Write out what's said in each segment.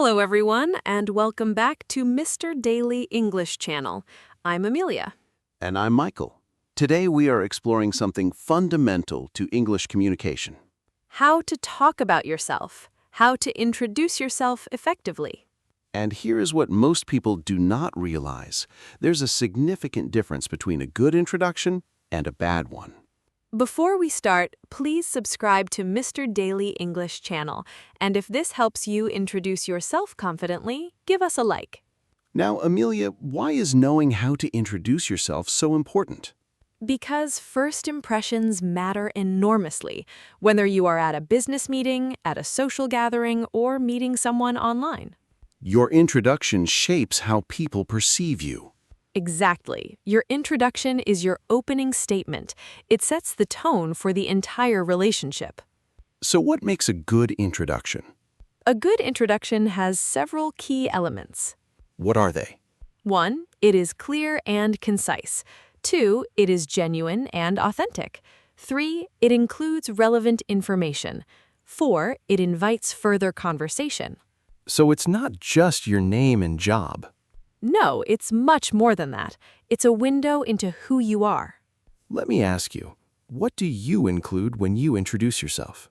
Hello, everyone, and welcome back to Mr. Daily English Channel. I'm Amelia. And I'm Michael. Today we are exploring something fundamental to English communication. How to talk about yourself. How to introduce yourself effectively. And here is what most people do not realize. There's a significant difference between a good introduction and a bad one. Before we start, please subscribe to Mr. Daily English Channel. And if this helps you introduce yourself confidently, give us a like. Now, Amelia, why is knowing how to introduce yourself so important? Because first impressions matter enormously, whether you are at a business meeting, at a social gathering, or meeting someone online. Your introduction shapes how people perceive you. Exactly. Your introduction is your opening statement. It sets the tone for the entire relationship. So what makes a good introduction? A good introduction has several key elements. What are they? 1. It is clear and concise. 2. It is genuine and authentic. 3. It includes relevant information. 4. It invites further conversation. So it's not just your name and job. No, it's much more than that. It's a window into who you are. Let me ask you, what do you include when you introduce yourself?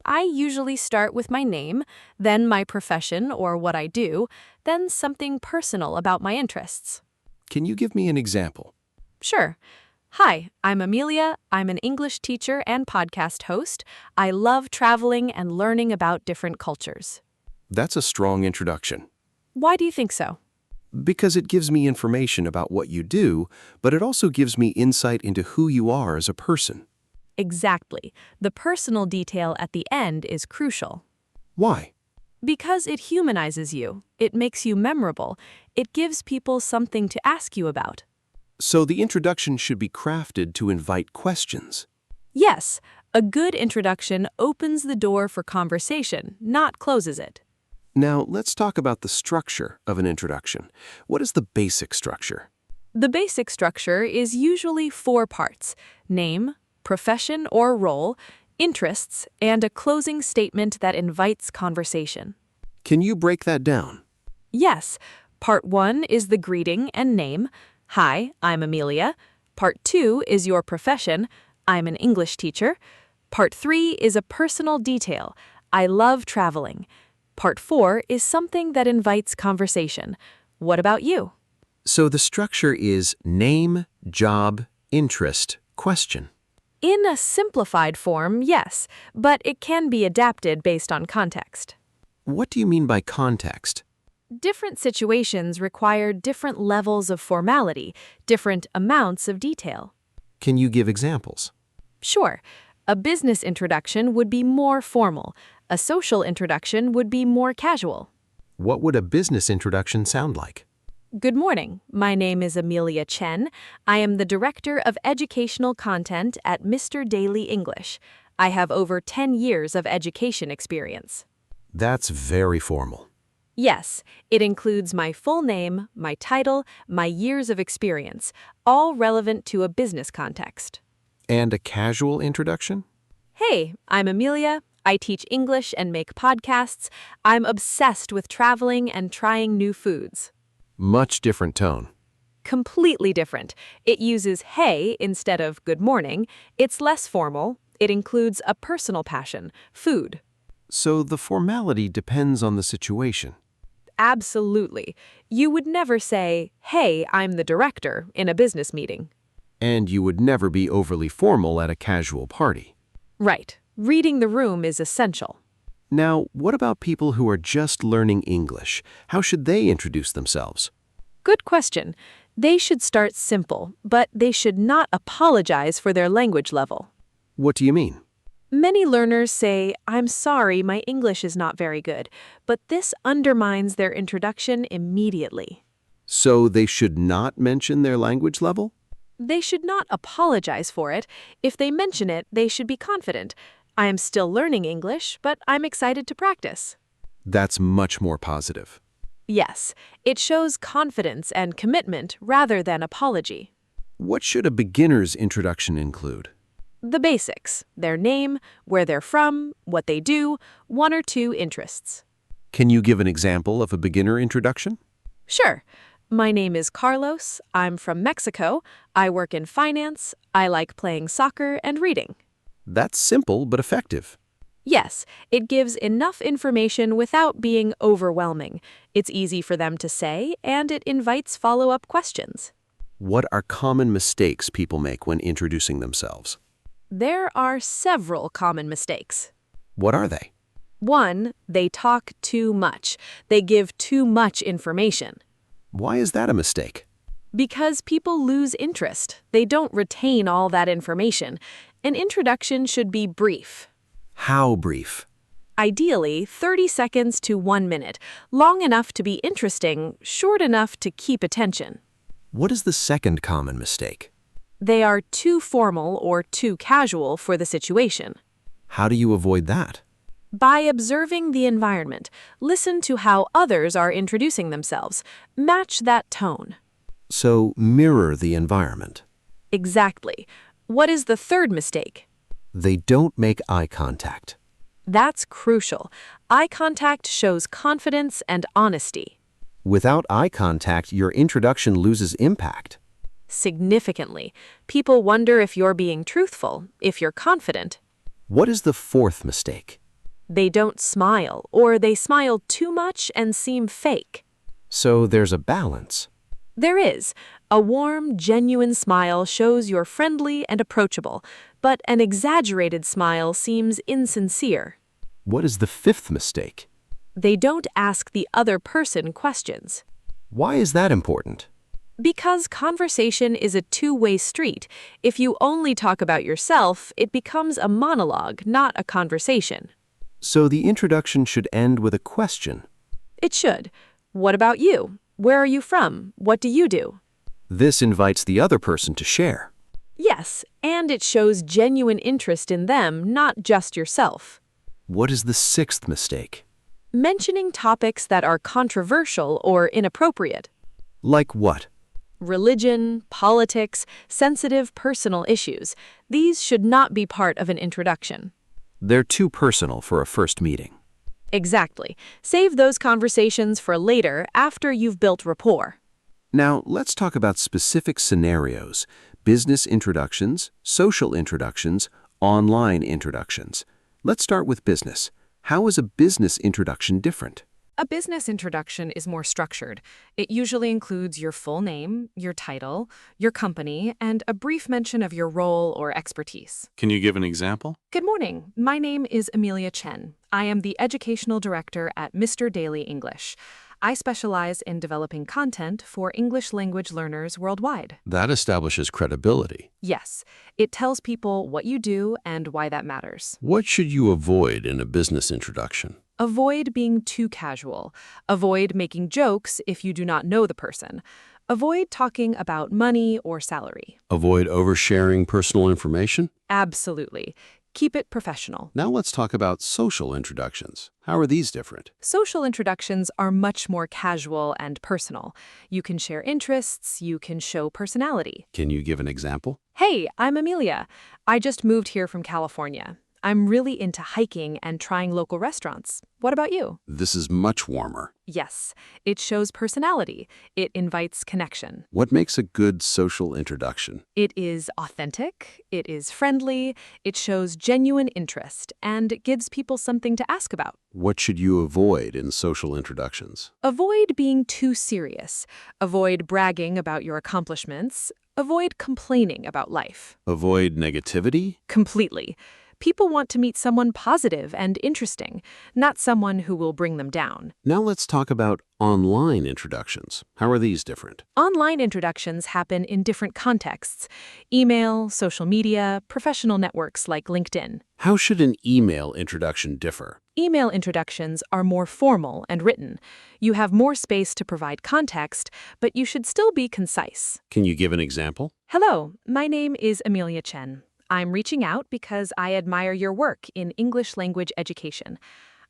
I usually start with my name, then my profession or what I do, then something personal about my interests. Can you give me an example? Sure. Hi, I'm Amelia. I'm an English teacher and podcast host. I love traveling and learning about different cultures. That's a strong introduction. Why do you think so? Because it gives me information about what you do, but it also gives me insight into who you are as a person. Exactly. The personal detail at the end is crucial. Why? Because it humanizes you. It makes you memorable. It gives people something to ask you about. So the introduction should be crafted to invite questions. Yes, a good introduction opens the door for conversation, not closes it. Now, let's talk about the structure of an introduction. What is the basic structure? The basic structure is usually 4 parts: name, profession or role, interests, and a closing statement that invites conversation. Can you break that down? Yes, part 1 is the greeting and name. Hi, I'm Amelia. Part 2 is your profession. I'm an English teacher. Part 3 is a personal detail. I love traveling. Part 4 is something that invites conversation. What about you? So the structure is name, job, interest, question. In a simplified form, yes, but it can be adapted based on context. What do you mean by context? Different situations require different levels of formality, different amounts of detail. Can you give examples? Sure, a business introduction would be more formal. A social introduction would be more casual. What would a business introduction sound like? Good morning. My name is Amelia Chen. I am the Director of Educational Content at Mr. Daily English. I have over 10 years of education experience. That's very formal. Yes, it includes my full name, my title, my years of experience, all relevant to a business context. And a casual introduction? Hey, I'm Amelia. I teach English and make podcasts. I'm obsessed with traveling and trying new foods. Much different tone. Completely different. It uses hey instead of good morning. It's less formal. It includes a personal passion, food. So the formality depends on the situation. Absolutely. You would never say, hey, I'm the director in a business meeting. And you would never be overly formal at a casual party. Right. Reading the room is essential. Now, what about people who are just learning English? How should they introduce themselves? Good question. They should start simple, but they should not apologize for their language level. What do you mean? Many learners say, I'm sorry, my English is not very good, but this undermines their introduction immediately. So they should not mention their language level? They should not apologize for it. If they mention it, they should be confident. I am still learning English, but I'm excited to practice. That's much more positive. Yes, it shows confidence and commitment rather than apology. What should a beginner's introduction include? The basics: their name, where they're from, what they do, 1 or 2 interests. Can you give an example of a beginner introduction? Sure. My name is Carlos. I'm from Mexico. I work in finance. I like playing soccer and reading. That's simple but effective. Yes, it gives enough information without being overwhelming. It's easy for them to say, and it invites follow-up questions. What are common mistakes people make when introducing themselves? There are several common mistakes. What are they? 1, they talk too much. They give too much information. Why is that a mistake? Because people lose interest. They don't retain all that information. An introduction should be brief. How brief? Ideally, 30 seconds to 1 minute, long enough to be interesting, short enough to keep attention. What is the second common mistake? They are too formal or too casual for the situation. How do you avoid that? By observing the environment, listen to how others are introducing themselves. Match that tone. So, mirror the environment. Exactly. What is the third mistake? They don't make eye contact. That's crucial. Eye contact shows confidence and honesty. Without eye contact, your introduction loses impact. Significantly. People wonder if you're being truthful, if you're confident. What is the fourth mistake? They don't smile, or they smile too much and seem fake. So there's a balance. There is. A warm, genuine smile shows you're friendly and approachable, but an exaggerated smile seems insincere. What is the fifth mistake? They don't ask the other person questions. Why is that important? Because conversation is a two-way street. If you only talk about yourself, it becomes a monologue, not a conversation. So the introduction should end with a question. It should. What about you? Where are you from? What do you do? This invites the other person to share. Yes, and it shows genuine interest in them, not just yourself. What is the sixth mistake? Mentioning topics that are controversial or inappropriate. Like what? Religion, politics, sensitive personal issues. These should not be part of an introduction. They're too personal for a first meeting. Exactly. Save those conversations for later after you've built rapport. Now, let's talk about specific scenarios: business introductions, social introductions, online introductions. Let's start with business. How is a business introduction different? A business introduction is more structured. It usually includes your full name, your title, your company, and a brief mention of your role or expertise. Can you give an example? Good morning. My name is Amelia Chen. I am the Educational Director at Mr. Daily English. I specialize in developing content for English language learners worldwide. That establishes credibility. Yes, it tells people what you do and why that matters. What should you avoid in a business introduction? Avoid being too casual. Avoid making jokes if you do not know the person. Avoid talking about money or salary. Avoid oversharing personal information? Absolutely. Keep it professional. Now let's talk about social introductions. How are these different? Social introductions are much more casual and personal. You can share interests, you can show personality. Can you give an example? Hey, I'm Amelia. I just moved here from California. I'm really into hiking and trying local restaurants. What about you? This is much warmer. Yes, it shows personality. It invites connection. What makes a good social introduction? It is authentic, it is friendly, it shows genuine interest, and it gives people something to ask about. What should you avoid in social introductions? Avoid being too serious. Avoid bragging about your accomplishments. Avoid complaining about life. Avoid negativity? Completely. People want to meet someone positive and interesting, not someone who will bring them down. Now let's talk about online introductions. How are these different? Online introductions happen in different contexts: email, social media, professional networks like LinkedIn. How should an email introduction differ? Email introductions are more formal and written. You have more space to provide context, but you should still be concise. Can you give an example? Hello, my name is Amelia Chen. I'm reaching out because I admire your work in English language education.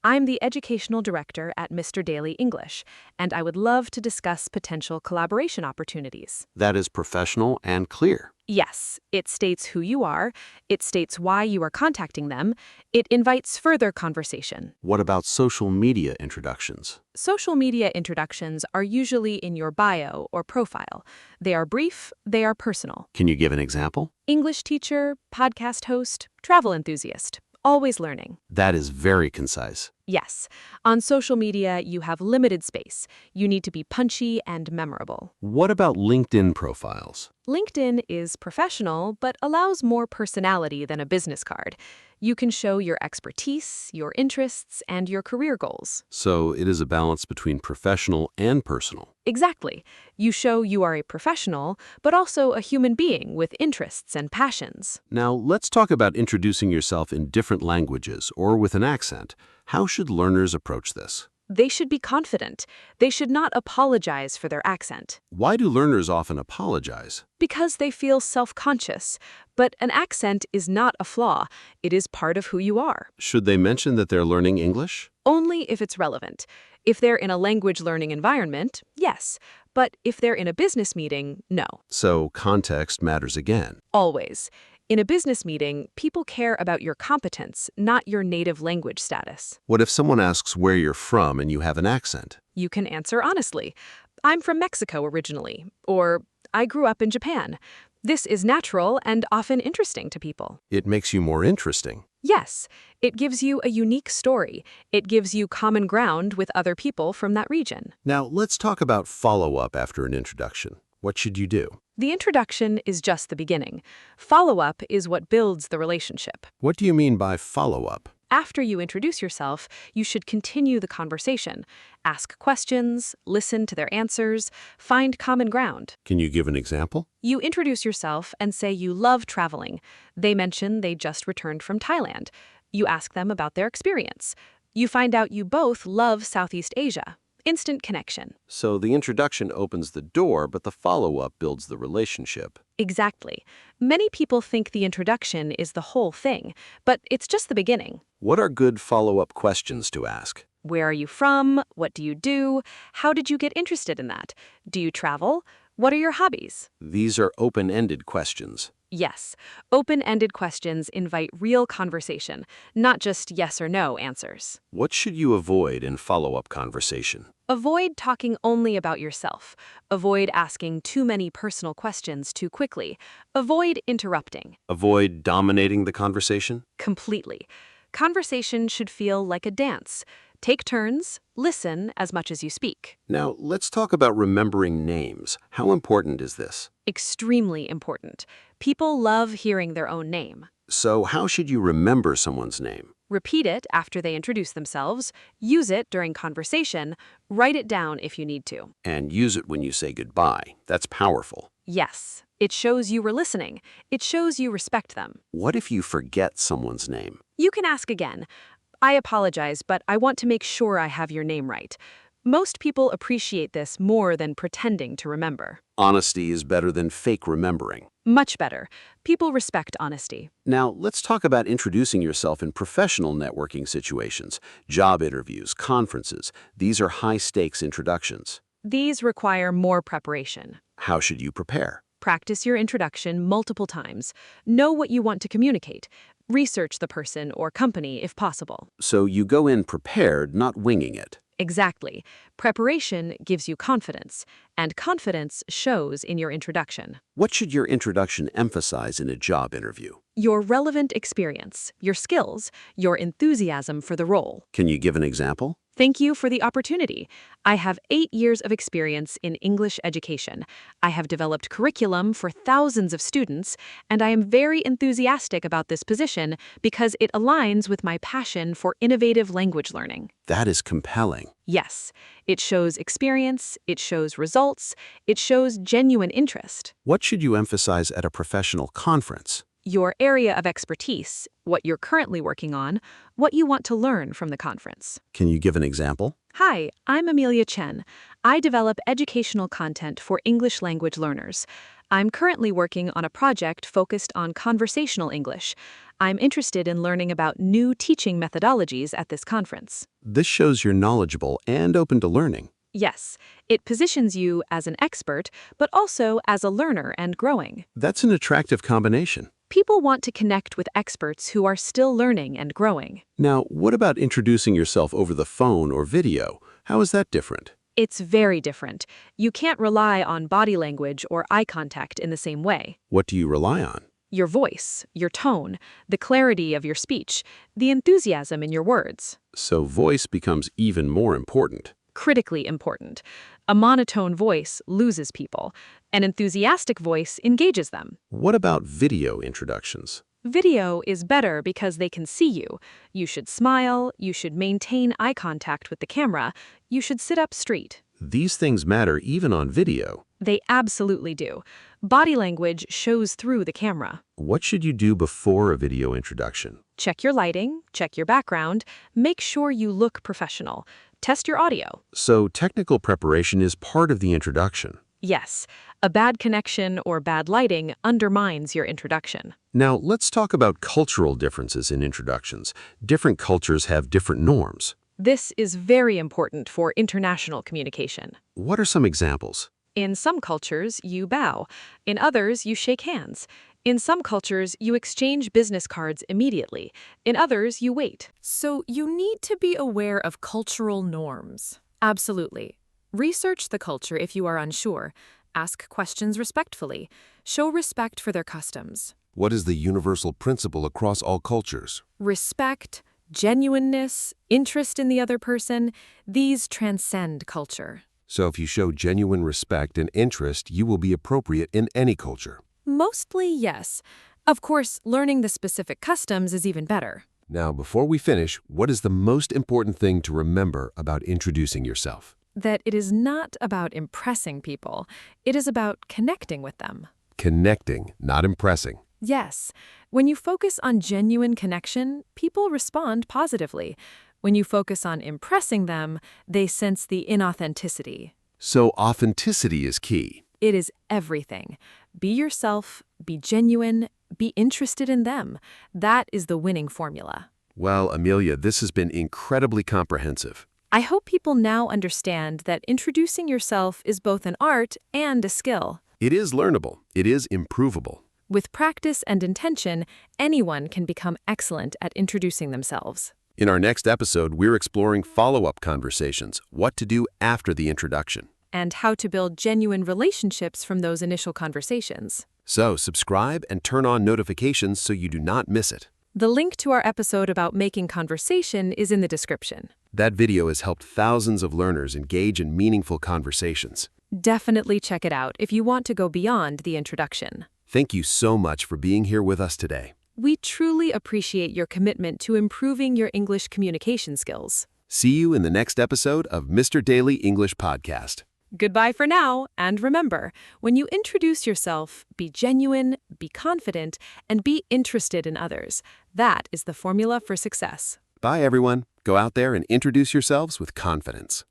I'm the Educational Director at Mr. Daly English, and I would love to discuss potential collaboration opportunities. That is professional and clear. Yes, it states who you are, it states why you are contacting them, it invites further conversation. What about social media introductions? Social media introductions are usually in your bio or profile. They are brief, they are personal. Can you give an example? English teacher, podcast host, travel enthusiast, always learning. That is very concise. Yes, on social media, you have limited space. You need to be punchy and memorable. What about LinkedIn profiles? LinkedIn is professional, but allows more personality than a business card. You can show your expertise, your interests, and your career goals. So it is a balance between professional and personal. Exactly. You show you are a professional, but also a human being with interests and passions. Now, let's talk about introducing yourself in different languages or with an accent. How should learners approach this? They should be confident. They should not apologize for their accent. Why do learners often apologize? Because they feel self-conscious. But an accent is not a flaw. It is part of who you are. Should they mention that they're learning English? Only if it's relevant. If they're in a language learning environment, yes. But if they're in a business meeting, no. So context matters again. Always. In a business meeting, people care about your competence, not your native language status. What if someone asks where you're from and you have an accent? You can answer honestly. I'm from Mexico originally, or I grew up in Japan. This is natural and often interesting to people. It makes you more interesting. Yes, it gives you a unique story. It gives you common ground with other people from that region. Now, let's talk about follow-up after an introduction. What should you do? The introduction is just the beginning. Follow-up is what builds the relationship. What do you mean by follow-up? After you introduce yourself, you should continue the conversation. Ask questions, listen to their answers, find common ground. Can you give an example? You introduce yourself and say you love traveling. They mention they just returned from Thailand. You ask them about their experience. You find out you both love Southeast Asia. Instant connection. So the introduction opens the door, but the follow-up builds the relationship. Exactly. Many people think the introduction is the whole thing, but it's just the beginning. What are good follow-up questions to ask? Where are you from? What do you do? How did you get interested in that? Do you travel? What are your hobbies? These are open-ended questions. Yes, open-ended questions invite real conversation, not just yes or no answers. What should you avoid in follow-up conversation? Avoid talking only about yourself. Avoid asking too many personal questions too quickly. Avoid interrupting. Avoid dominating the conversation? Completely. Conversation should feel like a dance. Take turns, listen as much as you speak. Now, let's talk about remembering names. How important is this? Extremely important. People love hearing their own name. So how should you remember someone's name? Repeat it after they introduce themselves, use it during conversation, write it down if you need to. And use it when you say goodbye. That's powerful. Yes, it shows you were listening. It shows you respect them. What if you forget someone's name? You can ask again. I apologize, but I want to make sure I have your name right. Most people appreciate this more than pretending to remember. Honesty is better than fake remembering. Much better. People respect honesty. Now, let's talk about introducing yourself in professional networking situations, job interviews, conferences. These are high-stakes introductions. These require more preparation. How should you prepare? Practice your introduction multiple times. Know what you want to communicate. Research the person or company if possible. So you go in prepared, not winging it. Exactly. Preparation gives you confidence, and confidence shows in your introduction. What should your introduction emphasize in a job interview? Your relevant experience, your skills, your enthusiasm for the role. Can you give an example? Thank you for the opportunity. I have 8 years of experience in English education. I have developed curriculum for thousands of students, and I am very enthusiastic about this position because it aligns with my passion for innovative language learning. That is compelling. Yes, it shows experience, it shows results, it shows genuine interest. What should you emphasize at a professional conference? Your area of expertise, what you're currently working on, what you want to learn from the conference. Can you give an example? Hi, I'm Amelia Chen. I develop educational content for English language learners. I'm currently working on a project focused on conversational English. I'm interested in learning about new teaching methodologies at this conference. This shows you're knowledgeable and open to learning. Yes, it positions you as an expert, but also as a learner and growing. That's an attractive combination. People want to connect with experts who are still learning and growing. Now, what about introducing yourself over the phone or video? How is that different? It's very different. You can't rely on body language or eye contact in the same way. What do you rely on? Your voice, your tone, the clarity of your speech, the enthusiasm in your words. So voice becomes even more important. Critically important. A monotone voice loses people. An enthusiastic voice engages them. What about video introductions? Video is better because they can see you. You should smile, you should maintain eye contact with the camera, you should sit up straight. These things matter even on video. They absolutely do. Body language shows through the camera. What should you do before a video introduction? Check your lighting, check your background, make sure you look professional. Test your audio. So technical preparation is part of the introduction. Yes, a bad connection or bad lighting undermines your introduction. Now, let's talk about cultural differences in introductions. Different cultures have different norms. This is very important for international communication. What are some examples? In some cultures, you bow. In others, you shake hands. In some cultures, you exchange business cards immediately. In others, you wait. So you need to be aware of cultural norms. Absolutely. Research the culture if you are unsure. Ask questions respectfully. Show respect for their customs. What is the universal principle across all cultures? Respect, genuineness, interest in the other person, these transcend culture. So if you show genuine respect and interest, you will be appropriate in any culture. Mostly, yes. Of course, learning the specific customs is even better. Now, before we finish, what is the most important thing to remember about introducing yourself? That it is not about impressing people. It is about connecting with them. Connecting, not impressing. Yes. When you focus on genuine connection, people respond positively. When you focus on impressing them, they sense the inauthenticity. So authenticity is key. It is everything. Be yourself, be genuine, be interested in them. That is the winning formula. Well, Amelia, this has been incredibly comprehensive. I hope people now understand that introducing yourself is both an art and a skill. It is learnable. It is improvable. With practice and intention, anyone can become excellent at introducing themselves. In our next episode, we're exploring follow-up conversations, what to do after the introduction. And how to build genuine relationships from those initial conversations. So subscribe and turn on notifications so you do not miss it. The link to our episode about making conversation is in the description. That video has helped thousands of learners engage in meaningful conversations. Definitely check it out if you want to go beyond the introduction. Thank you so much for being here with us today. We truly appreciate your commitment to improving your English communication skills. See you in the next episode of Mr. Daily English Podcast. Goodbye for now, and remember, when you introduce yourself, be genuine, be confident, and be interested in others. That is the formula for success. Bye, everyone. Go out there and introduce yourselves with confidence.